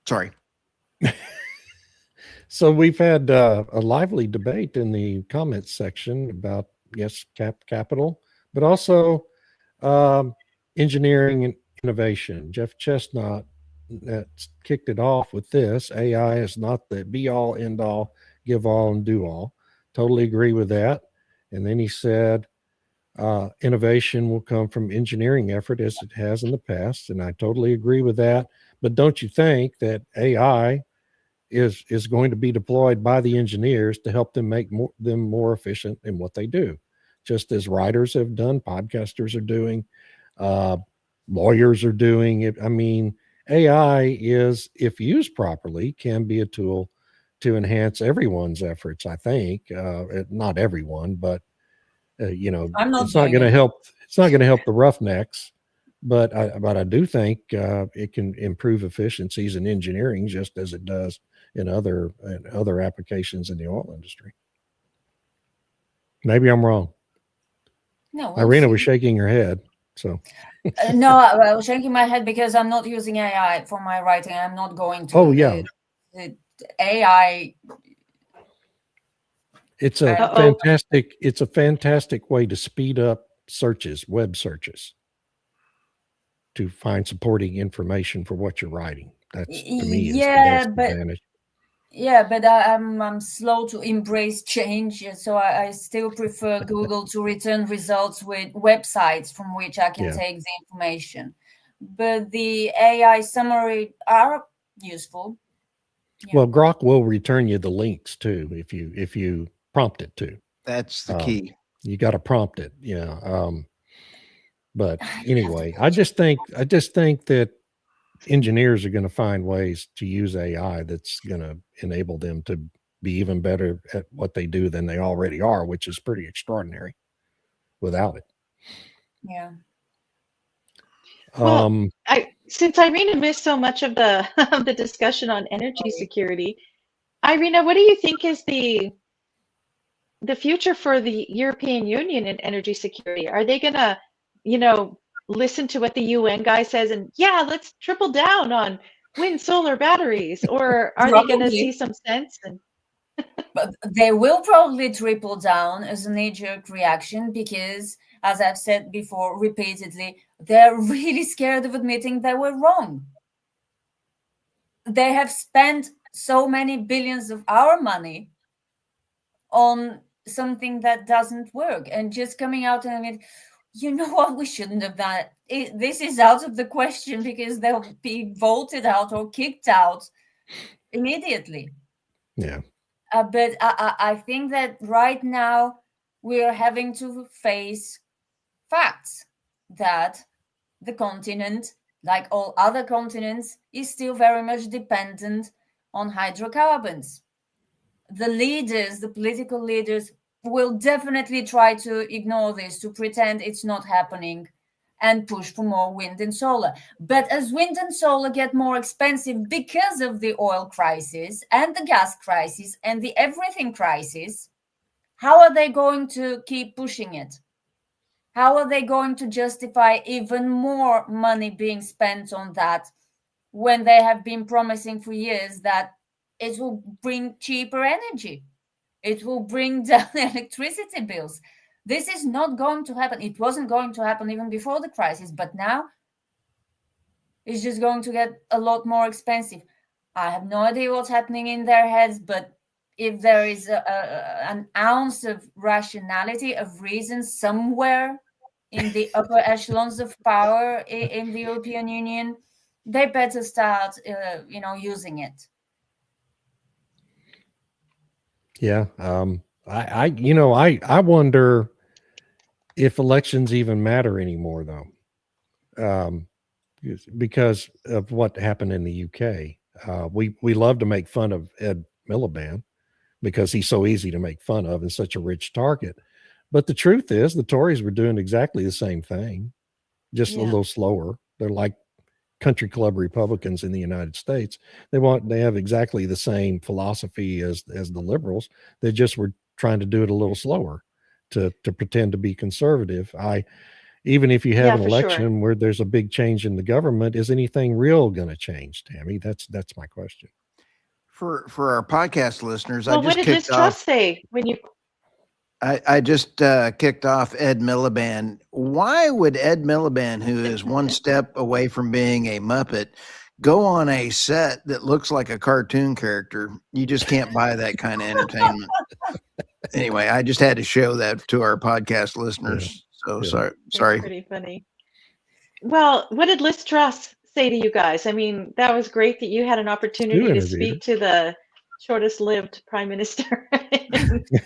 Sorry. So we've had a lively debate in the comments section about, yes, capital, but also engineering and innovation. Jeff Chestnut that kicked it off with this: AI is not the be all, end all, give all, and do all. Totally agree with that. And then he said, innovation will come from engineering effort as it has in the past. And I totally agree with that. But don't you think that AI is going to be deployed by the engineers to help them make them more efficient in what they do? Just as writers have done, podcasters are doing, lawyers are doing it. I mean, AI is, if used properly, can be a tool to enhance everyone's efforts. I think not everyone, but it's not going to help. It's not going to help the roughnecks, but I do think it can improve efficiencies in engineering just as it does in other applications in the oil industry. Maybe I'm wrong. No, Irina was shaking her head. So no, I was shaking my head because I'm not using AI for my writing. I'm not going to. Oh yeah, the AI. It's a fantastic way to speed up searches, web searches, to find supporting information for what you're writing. That's, to me, is the best advantage. Yeah, but I'm slow to embrace change, so I still prefer Google to return results with websites from which I can take the information. But the AI summary are useful. Yeah. Well, Grok will return you the links too if you prompt it to. That's the key. You got to prompt it. Yeah. But anyway, I just think that engineers are going to find ways to use AI that's going to enable them to be even better at what they do than they already are, which is pretty extraordinary without it. Yeah. Well, since Irina missed so much of the of the discussion on energy security, Irina, what do you think is the future for the European Union in energy security? Are they gonna, listen to what the UN guy says and yeah, let's triple down on wind, solar, batteries, or are they gonna see some sense and But they will probably triple down as a knee-jerk reaction because, as I've said before repeatedly, they're really scared of admitting they were wrong. They have spent so many billions of our money on something that doesn't work, and just coming out and admit, you know what, we shouldn't have done it. This is out of the question because they'll be voted out or kicked out immediately. Yeah. But I think that right now we are having to face facts that the continent, like all other continents, is still very much dependent on hydrocarbons. The leaders, the political leaders, will definitely try to ignore this, to pretend it's not happening, and push for more wind and solar. But as wind and solar get more expensive because of the oil crisis and the gas crisis and the everything crisis, how are they going to keep pushing it? How are they going to justify even more money being spent on that when they have been promising for years that it will bring cheaper energy? It will bring down electricity bills. This is not going to happen. It wasn't going to happen even before the crisis, but now it's just going to get a lot more expensive. I have no idea what's happening in their heads, but if there is an ounce of rationality, of reason somewhere in the upper echelons of power in the European Union, they better start, using it. Yeah. I wonder if elections even matter anymore, though, because of what happened in the UK. We love to make fun of Ed Miliband because he's so easy to make fun of and such a rich target. But the truth is, the Tories were doing exactly the same thing, just a little slower. They're like country club Republicans in the United States. They have exactly the same philosophy as the liberals. They just were trying to do it a little slower to pretend to be conservative. Even if you have an election where there's a big change in the government, is anything real going to change, Tammy? That's my question. For our podcast listeners, well, what did Liz Truss say when you? I just kicked off Ed Miliband. Why would Ed Miliband, who is one step away from being a Muppet, go on a set that looks like a cartoon character? You just can't buy that kind of entertainment. Anyway, I just had to show that to our podcast listeners. So sorry. That's pretty funny. Well, what did Liz Truss say to you guys? I mean, that was great that you had an opportunity to speak to the shortest lived prime minister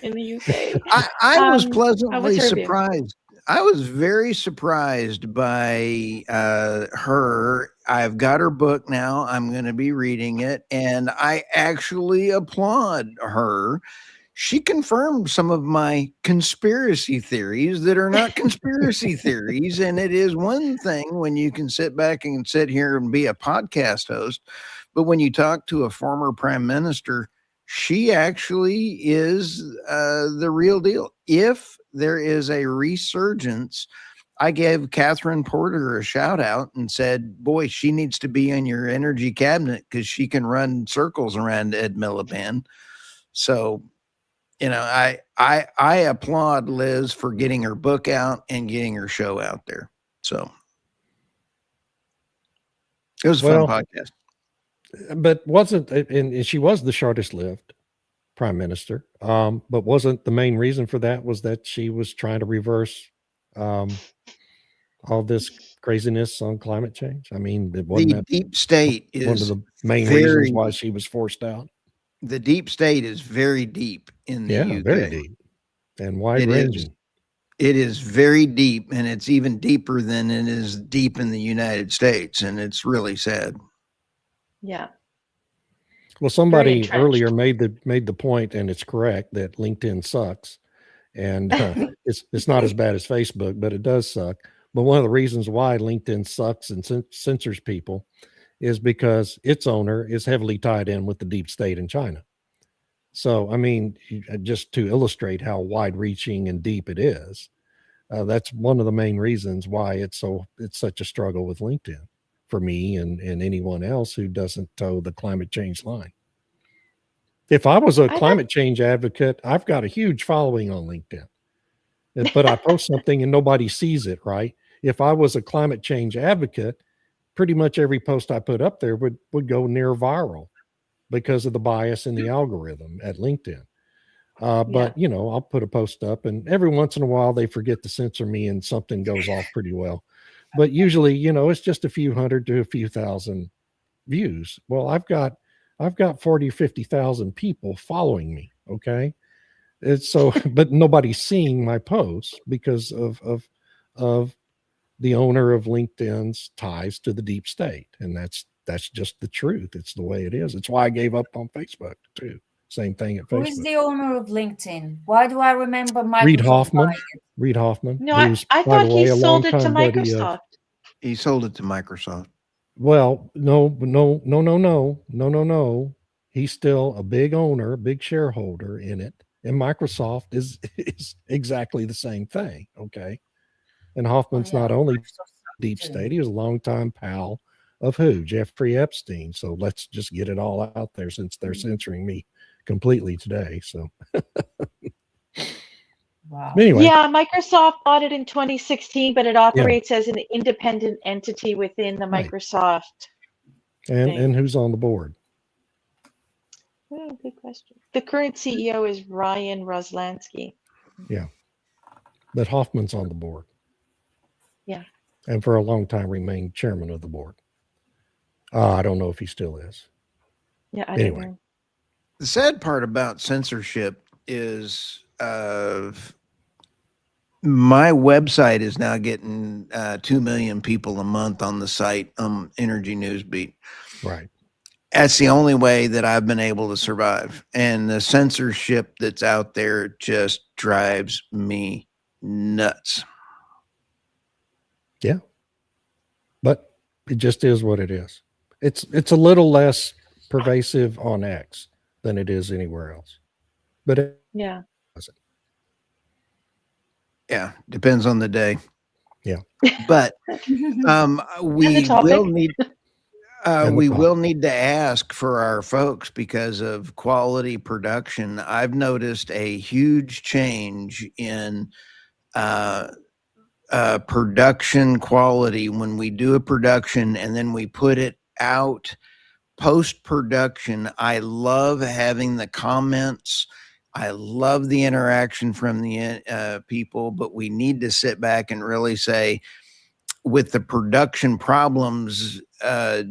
in the UK. I was pleasantly surprised. I was very surprised by her. I've got her book now. I'm going to be reading it, and I actually applaud her. She confirmed some of my conspiracy theories that are not conspiracy theories. And it is one thing when you can sit back and sit here and be a podcast host, but when you talk to a former prime minister, she actually is the real deal. If there is a resurgence, I gave Catherine Porter a shout out and said, boy, she needs to be in your energy cabinet because she can run circles around Ed Miliband. So, I applaud Liz for getting her book out and getting her show out there. So it was a fun podcast. But wasn't, and she was the shortest lived prime minister. But wasn't the main reason for that was that she was trying to reverse all this craziness on climate change? I mean, it The wasn't that deep state one of is the main very, reasons why she was forced out? the deep state is very deep in the Yeah, UK. very deep and wide ranging. It is very deep, and it's even deeper than it is deep in the United States, and it's really sad. Yeah. Well, somebody entrenched. earlier made the point, and it's correct, that LinkedIn sucks, and it's not as bad as Facebook, but it does suck. But one of the reasons why LinkedIn sucks and censors people is because its owner is heavily tied in with the deep state in China. So, I mean, just to illustrate how wide-reaching and deep it is, that's one of the main reasons why it's such a struggle with LinkedIn for me and anyone else who doesn't toe the climate change line. If I was a climate change advocate, I've got a huge following on LinkedIn, but I post something and nobody sees it, right? If I was a climate change advocate, pretty much every post I put up there would go near viral because of the bias in the algorithm at LinkedIn. But you know, I'll put a post up and every once in a while they forget to censor me and something goes off pretty well. But usually, you know, it's just a few hundred to a few thousand views. Well, I've got 40 or 50,000 people following me. Okay. It's so, but nobody's seeing my posts because of the owner of LinkedIn's ties to the deep state. And that's just the truth. It's the way it is. It's why I gave up on Facebook too. Same thing at Facebook. Who is the owner of LinkedIn? Why do I remember Microsoft? Reid Hoffman. No, I thought he sold it to Microsoft. He sold it to Microsoft. Well, no. He's still a big owner, big shareholder in it. And Microsoft is exactly the same thing. Okay. And Hoffman's not only deep state, he was a longtime pal of who? Jeffrey Epstein. So let's just get it all out there since they're censoring me completely today. So wow. Anyway. Yeah, Microsoft bought it in 2016, but it operates as an independent entity within the Microsoft. And who's on the board? Oh, good question. The current CEO is Ryan Roslansky. Yeah. But Hoffman's on the board. Yeah. And for a long time remained chairman of the board. I don't know if he still is. Yeah, I don't know. The sad part about censorship is my website is now getting 2 million people a month on the site, Energy Newsbeat. Right. That's the only way that I've been able to survive. And the censorship that's out there just drives me nuts. Yeah. But it just is what it is. It's a little less pervasive on X than it is anywhere else. But yeah. Yeah, depends on the day. Yeah. But we will need will need to ask for our folks because of quality production. I've noticed a huge change in production quality when we do a production and then we put it out post-production. I love having the comments. I love the interaction from the people, but we need to sit back and really say, with the production problems,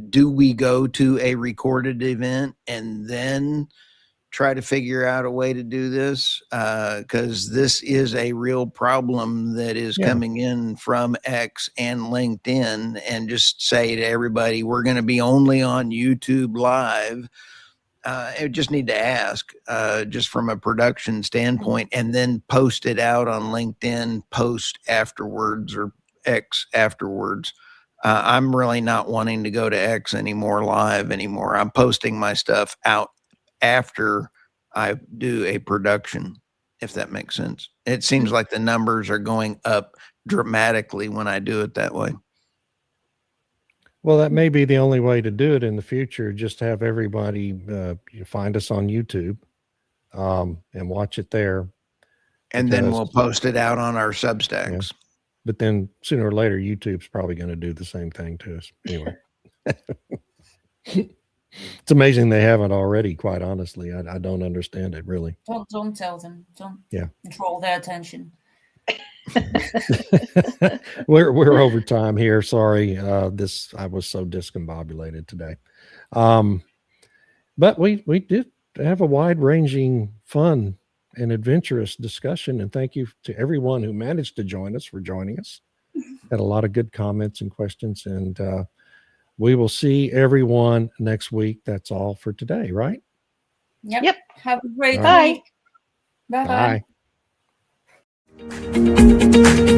do we go to a recorded event and then try to figure out a way to do this? Because this is a real problem that is coming in from X and LinkedIn, and just say to everybody, we're going to be only on YouTube Live. I just need to ask, just from a production standpoint, and then post it out on LinkedIn, post afterwards or X afterwards. I'm really not wanting to go to X anymore, live anymore. I'm posting my stuff out after I do a production, if that makes sense. It seems like the numbers are going up dramatically when I do it that way. Well, that may be the only way to do it in the future. Just have everybody find us on YouTube and watch it there. And then we'll post it out on our Substacks. Yeah. But then sooner or later, YouTube's probably going to do the same thing to us. Anyway. It's amazing they haven't already, quite honestly. I don't understand it, really. Don't tell them. Don't draw their attention. We're over time here. Sorry. I was so discombobulated today. But we did have a wide ranging, fun and adventurous discussion. And thank you to everyone who managed to join us for joining us. Had a lot of good comments and questions, and we will see everyone next week. That's all for today, right? Yep. Have a great All week. Bye-bye. Bye.